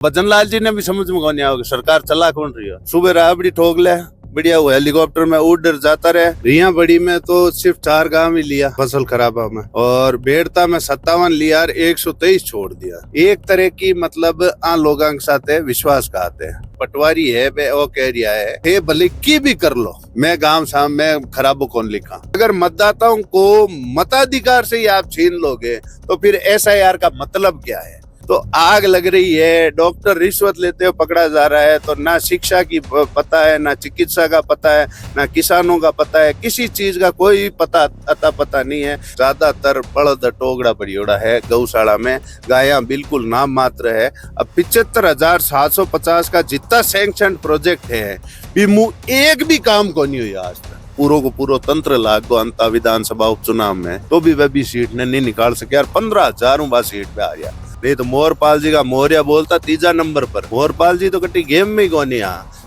भजन लाल जी ने भी समझ में कौन आओगे, सरकार चला कौन रही है। सुबह राबड़ी ठोक ले बढ़िया, वो हेलीकॉप्टर में उड़ जाता रहे। रिया बड़ी में तो सिर्फ 4 गांव ही लिया फसल खराबा में, और बेड़ता में 57 लिया और 123 छोड़ दिया। एक तरह की मतलब आ लोगों के साथ विश्वासघात है। पटवारी है बे वो कह रिया है भले की भी कर लो, मैं गांव साम में खराबो कौन लिखा। अगर मतदाताओं को मताधिकार से ही आप छीन लोगे तो फिर SIR का मतलब क्या है। तो आग लग रही है, डॉक्टर रिश्वत लेते हुए पकड़ा जा रहा है, तो ना शिक्षा की पता है, ना चिकित्सा का पता है, ना किसानों का पता है, किसी चीज का कोई पता नहीं है। ज्यादातर बड़द टोगड़ा परियोड़ा है गौशाला में, गायां बिल्कुल नाम मात्र है। अब 75,750 का जितना सैंक्शन प्रोजेक्ट है एक भी काम को नहीं हुई आज तक। पूरो को पूरो तंत्र लाग गो अंता विधानसभा उपचुनाव में, तो भी वह भी सीट ने नहीं निकाल सके यार। 15,000 सीट पे आ गया। नहीं तो मोरपाल जी का मोरिया बोलता 3जा नंबर पर। मोरपाल जी तो कटी गेम में ही कौन यहाँ।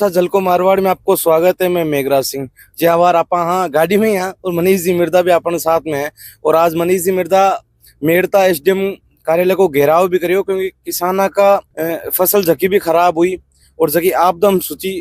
जलको मारवाड़ में आपको स्वागत है। मैं मेघराज सिंह जी आवार आप हाँ गाड़ी में यहाँ, और मनीष जी मिर्दा भी अपन साथ में है। और आज मनीष जी मिर्दा मेड़ता SDM कार्यालय को घेराव भी करियो, क्योंकि किसाना का फसल जकी भी खराब हुई और जकी आपदम सूची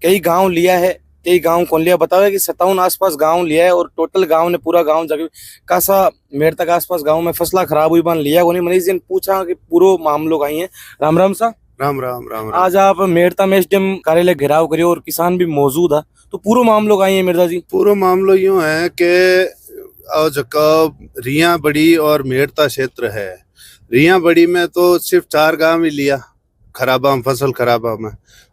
कई गांव लिया है, कई गांव कौन लिया बताओ कि 57 आसपास गांव लिया है। और टोटल गांव ने पूरा गांव जगह कासा मेड़ तक आसपास गांव में फसला खराब हुई बन लिया को नहीं। मनीष जी ने पूछा कि पूरो मामलो का ही है। राम राम सा। राम राम राम राम। आज आप मेड़ता में SDM कार्यालय घेराव करियो और किसान भी मौजूद है, तो पूरो मामलो का ही है मिर्जा जी। पूरा मामलो यूं है कि रिया बड़ी और मेड़ता क्षेत्र है। रिया बड़ी में तो सिर्फ 4 गांव ही लिया खराबा में, फसल खराबा में,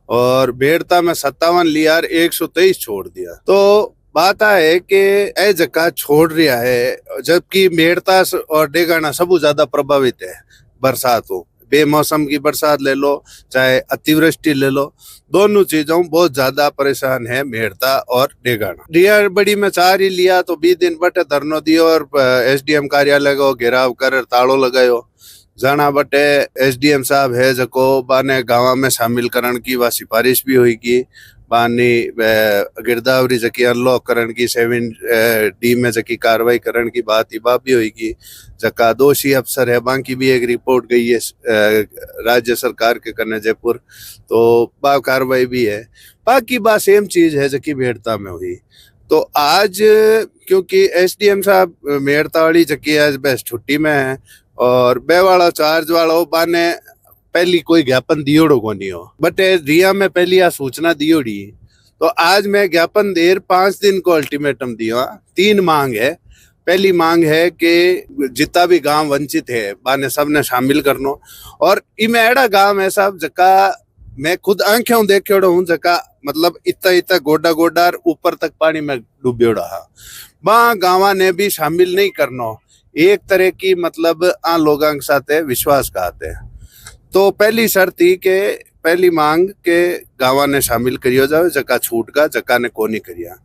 और बेड़ता में 57 लिया और 123 छोड़ दिया। तो बात है कि ए जगह छोड़ रहा है, जबकि मेड़ता और डेगाना सबसे ज्यादा प्रभावित है बरसात हो। बेमौसम की बरसात ले लो चाहे अतिवृष्टि ले लो, दोनों चीजों बहुत ज्यादा परेशान है मेड़ता और डेगाना। रिया बड़ी में 4 ही लिया तो 20 दिन बटे धरनो दियो और SDM कार्यालय को घेराव कर ताड़ो लगायो। जाना बटे SDM साहब है जको बाने गाँव में शामिल करण की वह सिफारिश भी हुई। बानी गिरदावरी जकी अनलॉक करण की 7D में जकी कार्रवाई करण की बात ही भी हुई। जका दोषी अफसर है बाकी भी एक रिपोर्ट गई है राज्य सरकार के कन्ने जयपुर, तो बा कार्रवाई भी है। बाकी बात सेम चीज है जकी मेड़ता में हुई। तो आज क्योंकि SDM साहब मेड़ता वाली जकी आज बस छुट्टी में है और बेवाड़ा चार्ज वाला बाने पहली कोई ज्ञापन दियोड़ो को नहीं हो, बट रिया में पहली आ सूचना दियोड़ी। तो आज मैं ज्ञापन देर 5 दिन को अल्टीमेटम दियो। 3 मांग है। पहली मांग है कि जितना भी गांव वंचित है बाने सबने शामिल करनो, और इमें एड़ा गांव है साहब जका मैं खुद आंखें देखेड़ो हूँ, जका मतलब इतना गोडा गोडा ऊपर तक पानी में डूबेड़ा है। वहाँ गाँव ने भी शामिल नहीं करनो। एक तरह की मतलब आ लोगों के साथ विश्वासघात है। तो पहली शर्त थी कि पहली मांग के गाँव ने शामिल करियो जाए, जका छूट का जका ने को नहीं करिया।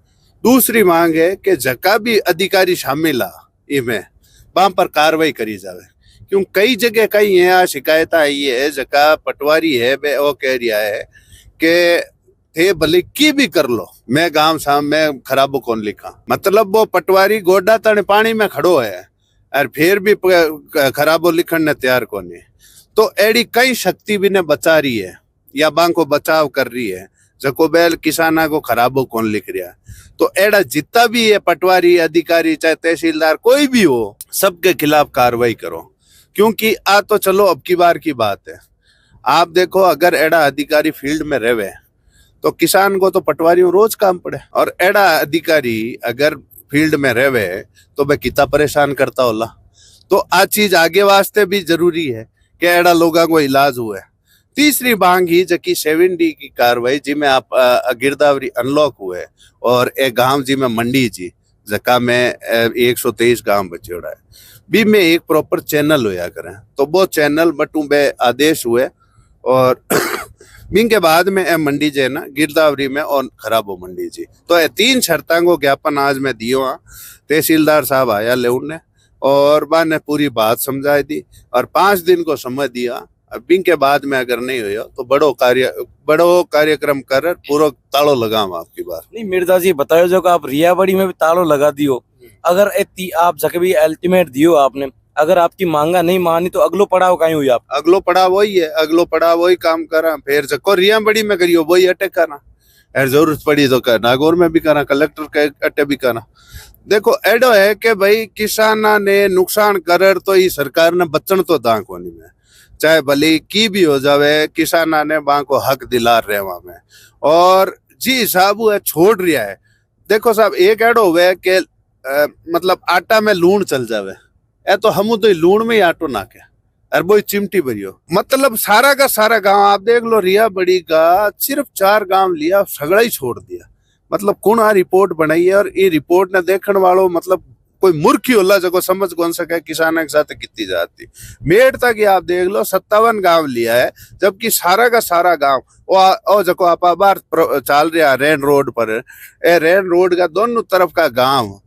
दूसरी मांग है कि जका भी अधिकारी शामिल आ इमें वहां पर कार्रवाई करी जावे, क्यों कई जगह कई है शिकायत आई है। जका पटवारी है वो कह रिया है कि थे भले की भी कर लो, मैं गांव साम में खराबो कौन लिखा। मतलब वो पटवारी गोडा तने पानी में खड़ो है और फिर भी खराबो लिखण ने तैयार को नहीं। तो एड़ी कई शक्ति भी ने बचा रही है या बांग को बचाव कर रही है, जको बैल किसाना को खराबो कौन लिख रहा है। तो एड़ा जितना भी है पटवारी अधिकारी चाहे तहसीलदार कोई भी हो, सबके खिलाफ कार्रवाई करो, क्योंकि आ तो चलो अब की बार की बात है। आप देखो अगर एड़ा अधिकारी फील्ड में रहे तो किसान को तो पटवारियों रोज काम पड़े, और एड़ा अधिकारी अगर फील्ड में रहे तो वह कितना परेशान करता होला। तो आ चीज आगे वास्ते भी जरूरी है कि एड़ा लोगों को इलाज हुआ है। तीसरी मांग ही जबकि 7D की कार्रवाई जिसमें आप गिरदावरी अनलॉक हुए और एक गांव जी में मंडी जी जका में 123 गांव बचेड़ा है, भी में एक प्रॉपर चैनल होया करें। तो वो चैनल बटू बे आदेश हुए और बिन के बाद में ए मंडी जे ना गिरदावरी में और खराब हो मंडी जी। तो ये 3 शर्तां को ज्ञापन आज मैं दियो। तहसीलदार साहब आया ले उन्हें और बा ने पूरी बात समझाई दी और 5 दिन को समय दिया। बिन के बाद में अगर नहीं हुआ तो बड़ो कार्यक्रम कर पूरा तालो लगाम आपकी बात। नहीं मिर्जा जी बताओ जो आप रियाबड़ी में भी तालो लगा दियो, अगर आप जके भी अल्टीमेट दियो आपने अगर आपकी मांगा नहीं मानी तो अगलो पड़ाव कहीं हुई आप? अगलो पड़ा वही है, अगलो पड़ा वही काम करा, फिर जको रिया बड़ी में करियो वही अटैक करा, और जरूरत पड़ी तो नागौर में भी करा, कलेक्टर के अटैक भी करा। देखो एडो है कि भाई किसाना ने नुकसान कर तो ही सरकार ने बचन तो दा कोनी में, चाहे भले की भी हो जावे, किसाना ने वहां को हक दिला रहे वहां में, और जी हिसाब वो छोड़ रिया है। देखो साहब एक एडो हुए कि मतलब आटा में लूण चल जावे, ए तो हम तो लूण में ही आटो नाके और वो चिमटी भरियो, मतलब सारा का सारा गांव आप देख लो, रिया बड़ी का सिर्फ 4 गांव लिया, सगड़ा ही छोड़ दिया। मतलब कौन आ रिपोर्ट बनाई है, और ये रिपोर्ट ने देखने वालों मतलब कोई मूर्ख ही होला जो समझ कौन सके किसानों के साथ कितनी जाती। मेड़ तक ये आप देख लो 57 गांव लिया है, जबकि सारा का सारा गांव वो जको आप बार चल रहा रेन रोड पर, ए रेन रोड का दोनों तरफ का गांव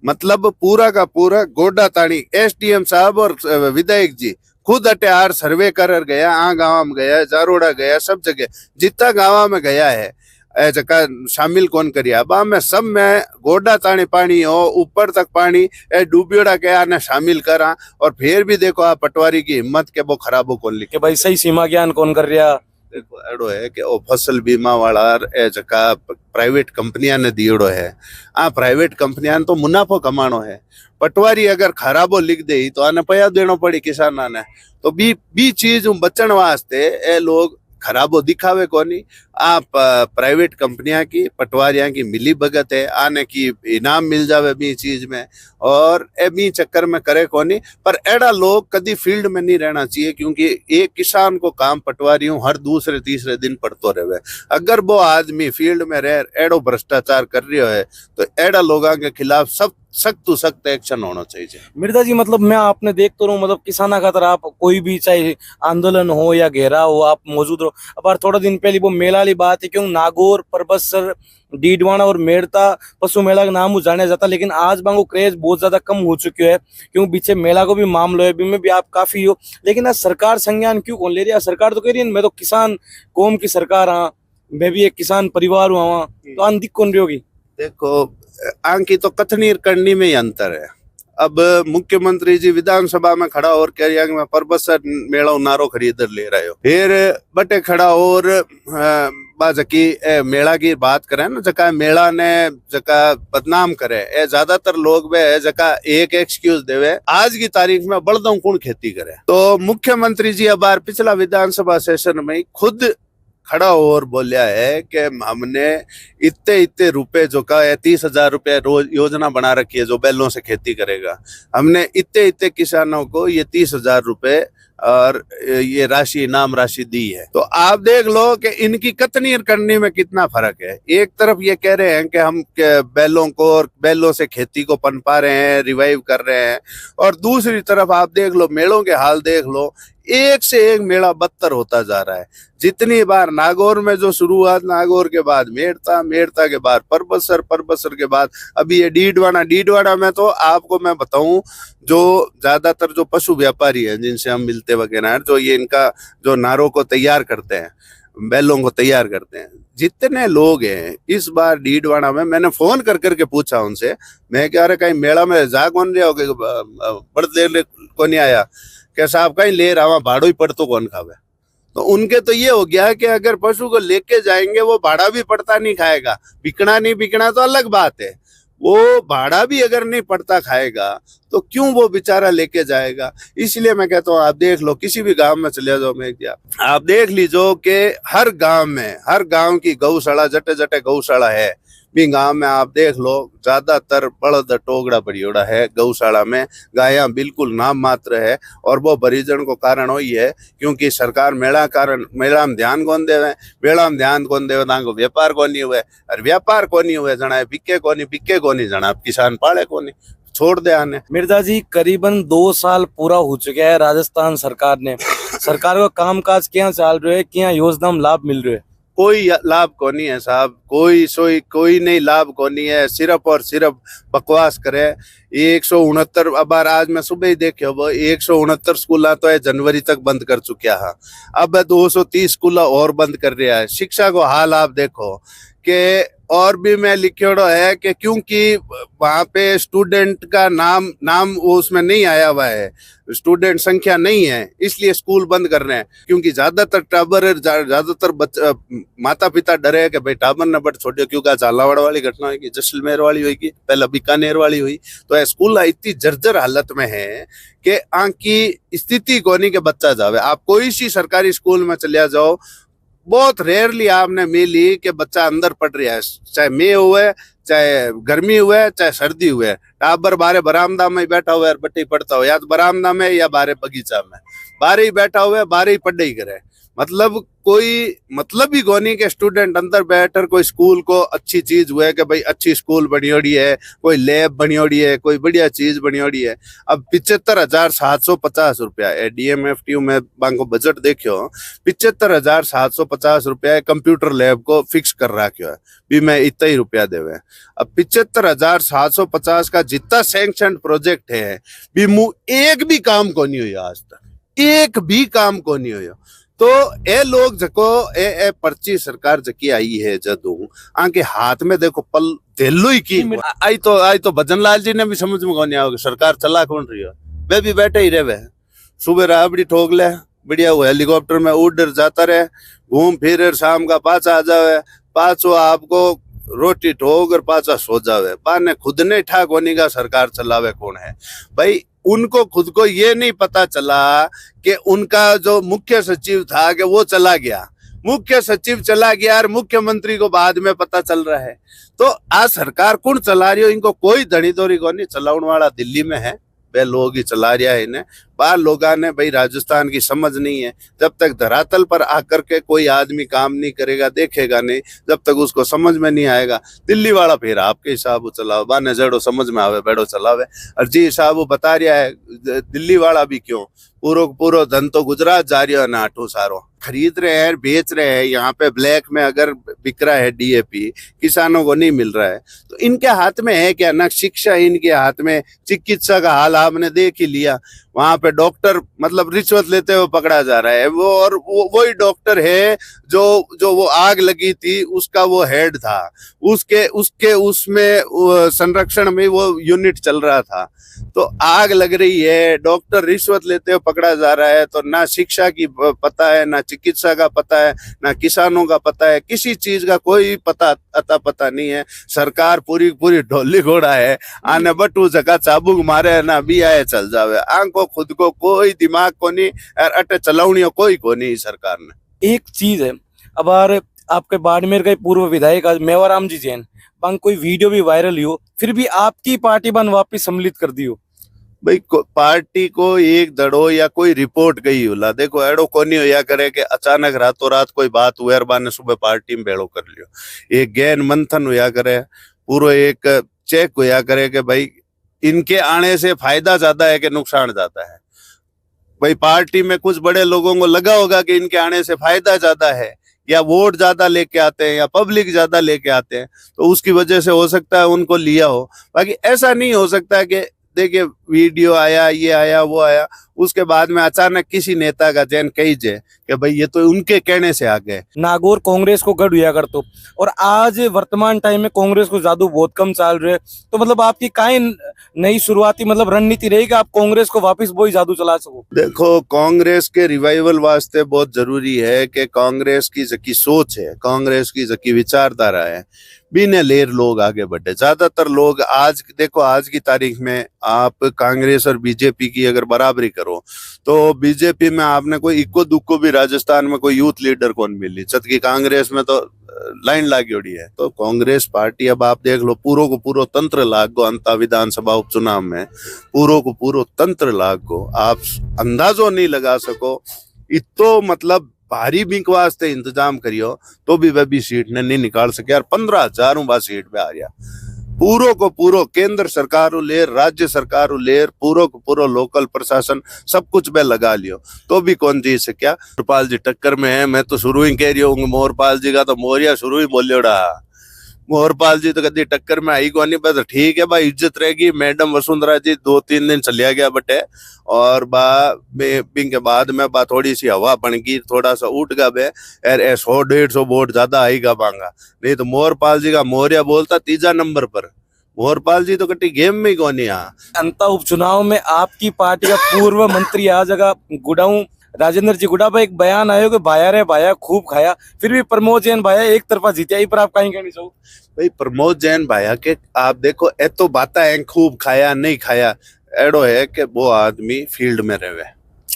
मतलब पूरा का पूरा गोडा ताणी एसडीएम साहब और विधायक जी खुद अटे आर सर्वे कर गया, आ गांव में गया, जारोड़ा गया, सब जगह जितना गांव में गया है जगह शामिल कौन करिया बा में, सब में गोडा ताणी पानी हो, ऊपर तक पानी ए डूबियोड़ा के आने शामिल करा, और फिर भी देखो आप पटवारी की हिम्मत के वो खराबो कौन लिखे कि भाई सही सीमा ज्ञान कौन कर रहा? देखो एडो है कि ओ फसल बीमा वाला ए जका प्राइवेट कंपनियां ने दियोड़ो है, आ प्राइवेट कंपनियां तो मुनाफो कमानो है, पटवारी अगर खराबो लिख दे तो आने पया देनो पड़ी किसाना ने, तो बी चीज बचन वास्ते ए लोग खराबो दिखावे कोनी। आप प्राइवेट कंपनियां की पटवारियां की मिली भगत है, आने की इनाम मिल जावे बी चीज में, और ए बी चक्कर में करे कोनी। पर एड़ा लोग कदी फील्ड में नहीं रहना चाहिए, क्योंकि एक किसान को काम पटवारियों हर दूसरे तीसरे दिन पड़तो रहे। अगर वो आदमी फील्ड में रह एड़ो भ्रष्टाचार कर रही है तो एड़ा लोगों के खिलाफ सब सख्त तो सख्त एक्शन होना चाहिए। मिर्जा जी मतलब मैं आपने देखते रहूं, मतलब किसाना खातर आप कोई भी चाहे आंदोलन हो या घेराव हो आप मौजूद रहो। अब थोड़ा दिन पहले वो मेला वाली बात है, क्यों नागौर परबतसर डीडवाना और मेड़ता पशु मेला का नाम जाना जाता, लेकिन आज बांगो क्रेज बहुत ज्यादा कम हो चुके है, क्यों पीछे मेला को भी मामलो है, में भी आप काफी हो, लेकिन आज सरकार संज्ञान क्यों कौन ले रही है? सरकार तो कह रही है मैं तो किसान कौम की सरकार हाँ, मैं भी एक किसान परिवार हुआ वहाँ, तो आंधिक कौन रही होगी? देखो आंकी तो कथनी करनी में ही अंतर है। अब मुख्यमंत्री जी विधानसभा में खड़ा और कह रहा है कि मैं परबतसर मेला नारो खरीद ले रहे हो, फिर बटे खड़ा और बाजकी मेला की बात करें ना, जका मेला ने जका बदनाम करे, ए ज्यादातर लोग वे जका एक एक्सक्यूज देवे, आज की तारीख में बड़दों कौन खेती करे। तो मुख्यमंत्री जी अब बार पिछला विधानसभा सेशन में खुद खड़ा और बोलिया है कि हमने इतने इतने रुपए जो का 30,000 रुपए रोज योजना बना रखी है जो बैलों से खेती करेगा, हमने इतने इतने किसानों को ये 30,000 रुपए और ये राशि इनाम राशि दी है। तो आप देख लो कि इनकी कतनी करने में कितना फर्क है। एक तरफ ये कह रहे हैं कि हम बैलों को और बैलों से खेती को पनपा रहे हैं, रिवाइव कर रहे हैं, और दूसरी तरफ आप देख लो मेलों के हाल देख लो, एक से एक मेला बदतर होता जा रहा है। जितनी बार नागौर में जो शुरुआत, नागौर के बाद मेड़ता, मेड़ता के बाद परबतसर, परबतसर के बाद अभी ये डीडवाना में तो आपको मैं बताऊं जो ज्यादातर जो पशु व्यापारी हैं जिनसे हम मिलते वगैरह, जो ये इनका जो नारों को तैयार करते हैं, बैलों को तैयार करते हैं, जितने लोग हैं इस बार डीडवाना में, मैंने फोन कर करके पूछा उनसे, मैं कह रहा कहीं मेला में जा कौन रहा हो, बड़ देर को नहीं आया, कैसा आप कहीं ले रहा भाड़ो ही पड़ तो कौन खावे। तो उनके तो ये हो गया कि अगर पशु को लेके जाएंगे वो भाड़ा भी पड़ता नहीं खाएगा, बिकना नहीं बिकना तो अलग बात है, वो भाड़ा भी अगर नहीं पड़ता खाएगा तो क्यों वो बेचारा लेके जाएगा। इसलिए मैं कहता हूँ आप देख लो, किसी भी गांव में चले जाओ, मैं आप देख लीजिए कि हर गांव में, हर गांव की गौशाला, जटे जटे गौशाला है भी गांव में, आप देख लो ज्यादातर बड़द टोगड़ा बड़ियोड़ा है गौशाला में, गायां बिल्कुल नाम मात्र है। और वो बरीजन को कारण वही है क्योंकि सरकार मेला में ध्यान कौन देवे, मेला में ध्यान कौन देवे, ताको व्यापार कोनी हुए, और व्यापार कोनी हुए जना बिके कोनी जना किसान पाले कोनी, छोड़ दे आने। मिर्जा जी करीबन 2 साल पूरा हो चुका है राजस्थान सरकार ने, सरकार का कामकाज क्या चल रहा है, क्या योजना में लाभ मिल रहा है? कोई लाभ को नहीं है साहब, कोई नहीं लाभ को नहीं है, सिर्फ और सिर्फ बकवास करे। 169 अब आज मैं सुबह ही देखे वो 169 स्कूल तो है जनवरी तक बंद कर चुका है, अब 230 स्कूल और बंद कर रहा है। शिक्षा को हाल आप देखो कि और भी मैं लिखियोड़ो है कि क्योंकि वहाँ पे स्टूडेंट का नाम वो उसमें नहीं आया हुआ है, स्टूडेंट संख्या नहीं है, इसलिए स्कूल बंद कर रहे हैं। क्योंकि ज्यादातर टाबर ज्यादातर माता पिता डरे हैं कि भाई टाबर ने बट छोड़ो, क्योंकि झालावाड़ वाली घटना होगी, जैसलमेर वाली होगी, पहले बीकानेर वाली हुई, तो स्कूल इतनी जर्जर हालत में है कि आंकी स्थिति कोनी के बच्चा जावे। आप कोई सी सरकारी स्कूल में चलिया जाओ, बहुत रेयरली आपने मिली कि बच्चा अंदर पढ़ रहा है, चाहे मई हुए, चाहे गर्मी हुए, चाहे सर्दी हुए, टाबर बारे बरामदा में बैठा हुआ है, बट्टी पढ़ता हो, या तो बरामदा में या बारे बगीचा में, बारे ही बैठा हुआ है, बारे ही पढ़ाई करे। मतलब कोई मतलब ही कोनी के स्टूडेंट अंदर बैठकर कोई स्कूल को अच्छी चीज हुए कि भाई अच्छी स्कूल बनियोड़ी है, कोई लैब बनियोड़ी है, कोई बढ़िया चीज बनियोड़ी है। अब 75,750 रुपया DMFTU में बांको बजट देखियो, 75,750 रुपया कंप्यूटर लैब को फिक्स कर रखा है, भी मैं इतना ही रुपया देवे। अब 75,750 का जितना सैंक्शन प्रोजेक्ट है, भी एक भी काम को नहीं हुआ आज तक, एक भी काम को नहीं हुआ। तो ए लोग जको ए पर्ची सरकार जकी आई है जदू आके हाथ में देखो पल देलो ही की आई तो भजन लाल जी ने भी समझ में कौन आओगे सरकार चला कौन रही है। वे भी बैठे ही रहे, सुबह राबड़ी ठोक ले, बढ़िया वो हेलीकॉप्टर में उड़ जाता रहे, घूम फिर शाम का पाचा आ जावे, पाचो आपको रोटी ठोक और पाचा सो जावे, बाने खुद ने ठा कोनी का सरकार चलावे कौन है भाई। उनको खुद को ये नहीं पता चला कि उनका जो मुख्य सचिव था कि वो चला गया, मुख्य सचिव चला गया और मुख्यमंत्री को बाद में पता चल रहा है। तो आज सरकार कौन चला रही हो, इनको कोई धनी दौरी को नहीं, चलाने वाला दिल्ली में है, वे लोग ही चला रहा है इन्हें। बाहर लोगों ने भाई राजस्थान की समझ नहीं है, जब तक धरातल पर आकर के कोई आदमी काम नहीं करेगा, देखेगा नहीं, जब तक उसको समझ में नहीं आएगा। दिल्ली वाला फिर आपके हिसाब चलाओ, बाने जड़ो समझ में आवे बैठो चलावे। और जी साहब वो बता रहा है दिल्ली वाला भी क्यों, पूरो धन तो गुजरात जा रही है ना, आठों सारों खरीद रहे हैं, बेच रहे हैं, यहाँ पे ब्लैक में अगर बिक रहा है DAP, किसानों को नहीं मिल रहा है। तो इनके हाथ में है क्या, ना शिक्षा इनके हाथ में, चिकित्सा का हाल आपने देख ही लिया, वहां पे डॉक्टर मतलब रिश्वत लेते हुए पकड़ा जा रहा है। वो और वही डॉक्टर है जो वो आग लगी थी उसका वो हेड था, उसके उसमें संरक्षण में वो यूनिट चल रहा था। तो आग लग रही है, डॉक्टर रिश्वत लेते हुए पकड़ा जा रहा है, तो ना शिक्षा की पता है, ना चिकित्सा का पता है, ना किसानों का पता है, किसी चीज का कोई पता नहीं है। सरकार पूरी ढोली घोड़ा है, आने बटू जगह चाबुक मारे ना भी आए चल जावे, आंको खुद को कोई दिमाग को नहीं और अटे चलाउनियो कोई को नहीं सरकार ने। एक चीज है, अब आपके बाड़मेर के पूर्व विधायक आज मेवाराम जी जैन बंग कोई वीडियो भी वायरल हो, फिर भी आपकी पार्टी बन वापिस सम्मिलित कर दियो भाई। पार्टी को एक दड़ो या कोई रिपोर्ट गई होला, देखो एडो कोनी होया करे कि अचानक रातों रात कोई बात हुआ बाने सुबह पार्टी में भेड़ो कर लियो। एक गैन मंथन होया करे, पूरा एक चेक होया करे कि भाई इनके आने से फायदा ज्यादा है कि नुकसान ज्यादा है। भाई पार्टी में कुछ बड़े लोगों को लगा होगा कि इनके आने से फायदा ज्यादा है, या वोट ज्यादा लेके आते हैं, या पब्लिक ज्यादा लेके आते हैं, तो उसकी वजह से हो सकता है उनको लिया हो। बाकी ऐसा नहीं हो सकता कि देखिए वीडियो आया, ये आया, वो आया, उसके बाद में अचानक किसी नेता का जैन कही जाए कि भाई ये तो उनके कहने से आ गए। नागौर कांग्रेस को गढ़ हुआ करतो और आज वर्तमान टाइम में कांग्रेस को जादू बहुत कम चल रहे, तो मतलब आपकी काई नई शुरुआती मतलब रणनीति रहेगी आप कांग्रेस को वापस वही जादू चला सको। देखो कांग्रेस के रिवाइवल वास्ते बहुत जरूरी है कि कांग्रेस की जकी सोच है, कांग्रेस की जकी विचारधारा है, बिना लेर लोग आगे बढ़े। ज्यादातर लोग आज देखो, आज की तारीख में आप कांग्रेस और बीजेपी की अगर बराबरी करो तो बीजेपी में आपने कोई इक्को दुक्को भी राजस्थान में कोई यूथ लीडर कौन मिली, जबकि कांग्रेस में तो लाइन लागी उड़ी है। तो कांग्रेस पार्टी अब आप देख लो पूरो को पूरो तंत्र लाग गो, अंता विधानसभा उपचुनाव में पूरो को पूरो तंत्र लाग गो, आप अंदाजो नहीं लगा सको। इतो मतलब भारी बिंक वास्ते इंतजाम करियो तो भी वह भी सीट ने नहीं निकाल सके यार। 15,000 सीट पे आ गया, पूरो को पूरो केंद्र सरकार लेर, राज्य सरकार लेर, पूरो को पूरो लोकल प्रशासन सब कुछ पे लगा लियो तो भी कौन जीत से क्या। मोरपाल जी टक्कर में है, मैं तो शुरू ही कह रही हूँ मोरपाल जी का तो मोरिया शुरू ही बोलियोड़ा, मोहरपाल जी तो कदी टक्कर में आई कोनी, बस ठीक है भाई, इज्जत रहेगी। मैडम वसुंधरा जी 2-3 दिन चलिया गया बटे, और बिंग के बाद में बा थोड़ी सी हवा बन गई, थोड़ा सा उठ गया बे, यार 100-150 वोट ज्यादा आएगा बांगा। नहीं तो मोहरपाल जी का मोहरिया बोलता तीजा नंबर पर। मोहरपाल जी तो कटी गेम में ही कोनी। यहाँ जनता उपचुनाव में आपकी पार्टी का पूर्व मंत्री आ जगह गुड़ाऊं राजेंद्र जी गुड़ा पर एक बयान आयो कि भाया रे भाया खूब खाया, फिर भी प्रमोद जैन भाया एक तरफा जीत्या, पर आप कहीं कहनी चाहो? भाई प्रमोद जैन भाया के आप देखो, ए तो बात है खूब खाया नहीं खाया, एड़ो है कि वो आदमी फील्ड में रहे,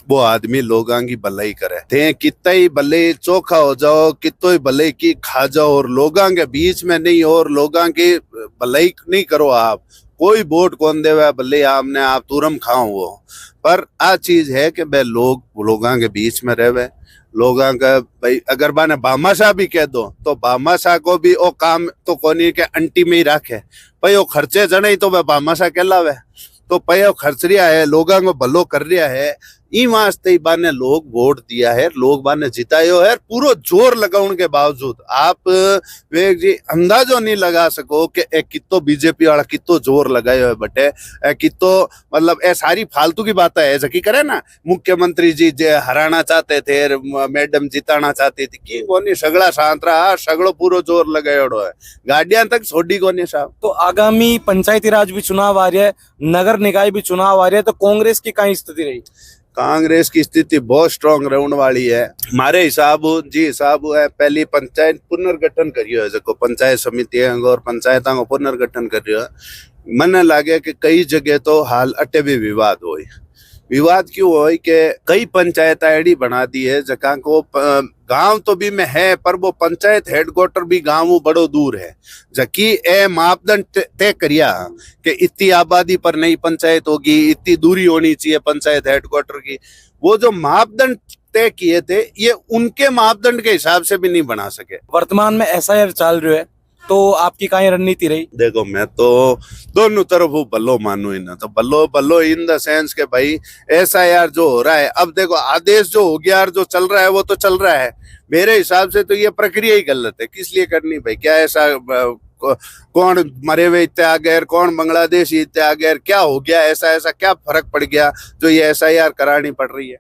वो आदमी लोगों की भलाई करे थे, कितना ही भले चोखा हो जाओ, कितो ही भले की खा जाओ, और लोगों के बीच में नहीं, और लोगों की भलाई नहीं करो आप, कोई वोट कौन देवे भले आपने आप तुरम खाओ वो। पर आ चीज है कि भाई लोगों के बीच में रहे, लोगों का भाई अगर बाने बामाशाह भी कह दो तो बामाशाह को भी वो काम तो कोनी के अंटी में ही रखे, भाई वो खर्चे जने ही तो वह बामाशाह कहलावे। तो भाई वो खर्च रिया है, लोगों को भलो कर रिया है, ई वास्ते बाने लोग वोट दिया है, लोग बाने जितायो है। पूरा जोर लगाने के बावजूद आप विवेक जी अंदाजो नहीं लगा सको कि एक कितो बीजेपी वाला कितो जोर लगायो है बटे, कितो मतलब ए सारी फालतू की बात है जकी करे ना, मुख्यमंत्री जी जे हराना चाहते थे, मैडम जिताना चाहती थी, की कोनी सगड़ा शांत रहा, सगड़ो पूरो जोर लगायो है, गाड़ियां तक छोड़ी कोनी साहब। तो आगामी पंचायती राज भी चुनाव आ रहा है, नगर निकाय भी चुनाव आ रहा है, तो कांग्रेस की कहीं स्थिति रही? कांग्रेस की स्थिति बहुत स्ट्रांग रहने वाली है हमारे हिसाब है। पहली पंचायत पुनर्गठन करियो है, जो पंचायत समिति है और पंचायतों को पुनर्गठन करियो है। मन लागे कि कई जगह तो हाल अटे भी विवाद हो, विवाद क्यों हो कि कई पंचायत एडी बना दी है जगह को गांव तो भी में है, पर वो पंचायत हेडक्वार्टर भी गांव बड़ो दूर है, जबकि ए मापदंड तय करिया कि इतनी आबादी पर नई पंचायत होगी, इतनी दूरी होनी चाहिए पंचायत हेडक्वार्टर की। वो जो मापदंड तय किए थे ये उनके मापदंड के हिसाब से भी नहीं बना सके। वर्तमान में एसआईआर चल रहा है, तो आपकी कहीं रणनीति रही? देखो मैं तो दोनों तरफ हूँ, भलो मानू इन तो भलो इन द सेंस के भाई एसआईआर जो हो रहा है, अब देखो आदेश जो हो गया और जो चल रहा है वो तो चल रहा है, मेरे हिसाब से तो ये प्रक्रिया ही गलत है। किस लिए करनी भाई? क्या ऐसा कौन मरे हुए इतने आ गए, कौन बांग्लादेशी इतने आ गए, क्या हो गया, ऐसा क्या फर्क पड़ गया जो ये एसआईआर करानी पड़ रही है?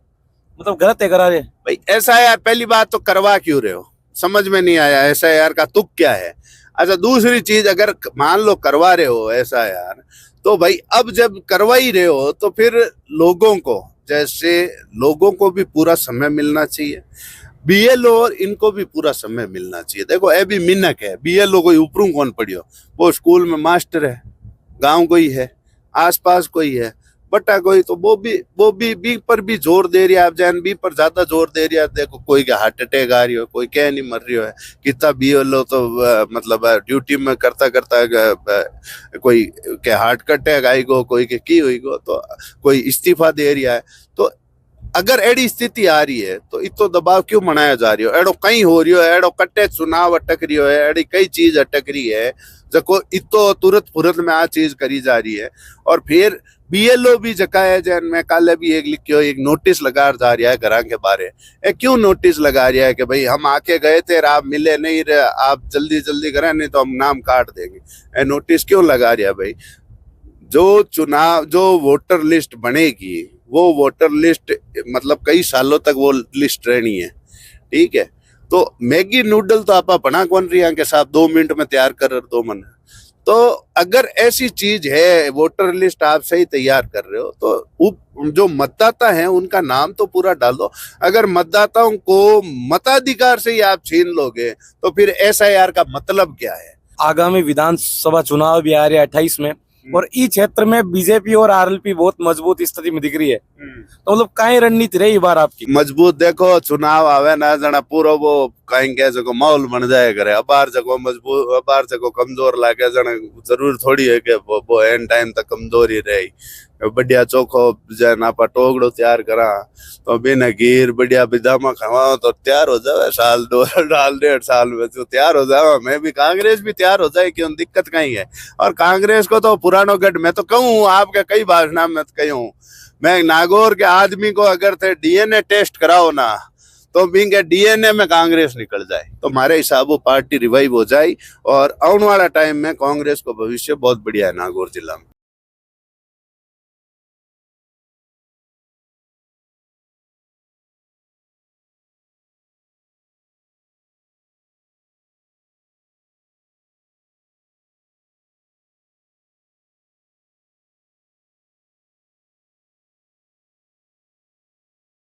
मतलब गलत है करा रहे भाई एसआईआर पहली बात तो करवा क्यों रहे हो, समझ में नहीं आया एसआईआर का तुक क्या है। अच्छा दूसरी चीज, अगर मान लो करवा रहे हो ऐसा यार, तो भाई अब जब करवा ही रहे हो तो फिर लोगों को, जैसे लोगों को भी पूरा समय मिलना चाहिए, बीएलओ और इनको भी पूरा समय मिलना चाहिए। देखो ए भी मिनक है, बीएलओ कोई ऊपरों कौन पढ़ियो, वो स्कूल में मास्टर है, गांव कोई है, आसपास कोई है, बटा कोई, तो वो भी बी पर भी जोर दे रही है। आप जैन बी पर ज्यादा जोर दे रही है। देखो कोई के हार्ट अटैक आ रही हो, कोई क्या नहीं मर रही हो है, कितना बी लो तो मतलब ड्यूटी में करता कोई के हार्ट अटैक आई गो, कोई के की हुई गो, तो कोई इस्तीफा दे रही है। तो अगर एडी स्थिति आ रही है तो इतो दबाव क्यों मनाया जा रही हो, एडो कहीं हो रही हो, एडो कट्टे चुनाव अटक रही हो, एडी कई चीज अटक रही है, जको इतो तुरंत फुरत में आ चीज करी जा रही है। और फिर बीएलओ भी जका है, जैन में कल भी एक लिखियो एक नोटिस लगा जा रहा है घर के बारे। क्यों नोटिस लगा रहा है कि भाई हम आके गए थे, आप मिले नहीं रहे, आप जल्दी करें नहीं तो हम नाम काट देंगे। नोटिस क्यों लगा रहा है भाई? जो वोटर लिस्ट बनेगी वो वोटर लिस्ट मतलब कई सालों तक वो लिस्ट रहनी है, ठीक है। तो मैगी नूडल तो आप बना कौन रही है के साथ 2 मिनट में तैयार कर दो मन। तो अगर ऐसी चीज है, वोटर लिस्ट आप सही तैयार कर रहे हो तो जो मतदाता हैं उनका नाम तो पूरा डालो। अगर मतदाताओं को मताधिकार से ही आप छीन लोगे तो फिर एसआईआर का मतलब क्या है? आगामी विधानसभा चुनाव भी आ रहे हैं 28 में, और इस क्षेत्र में बीजेपी और आरएलपी बहुत मजबूत स्थिति में दिख रही है, तो मतलब कहीं रणनीति रही बार आपकी? मजबूत देखो चुनाव आवे ना जना पूरा वो कहीं कह सको माहौल बन जाए करे, अबार जगो मजबूत अबार जगो कमजोर लागे जना जरूर थोड़ी है कि वो एंड टाइम तक कमजोर ही रही। बढ़िया चोखो जन आप टोकड़ो तैयार करा तो बिना घीर बढ़िया बिदामा खावा तो तैयार हो जावे, साल 1.5 साल में तो तैयार हो जावे। मैं भी कांग्रेस भी तैयार हो जाए, क्यों दिक्कत कहीं है। और कांग्रेस को तो पुरानो गढ़ मैं तो कहूँ, आपके कई भाषण में कहूँ मैं, नागौर के आदमी को अगर थे डीएनए टेस्ट कराओ ना तो बिंगे डीएनए में कांग्रेस निकल जाए तो हमारे हिसाब वो पार्टी रिवाइव हो जाए और आने वाला टाइम में कांग्रेस को भविष्य बहुत बढ़िया है नागौर जिला में।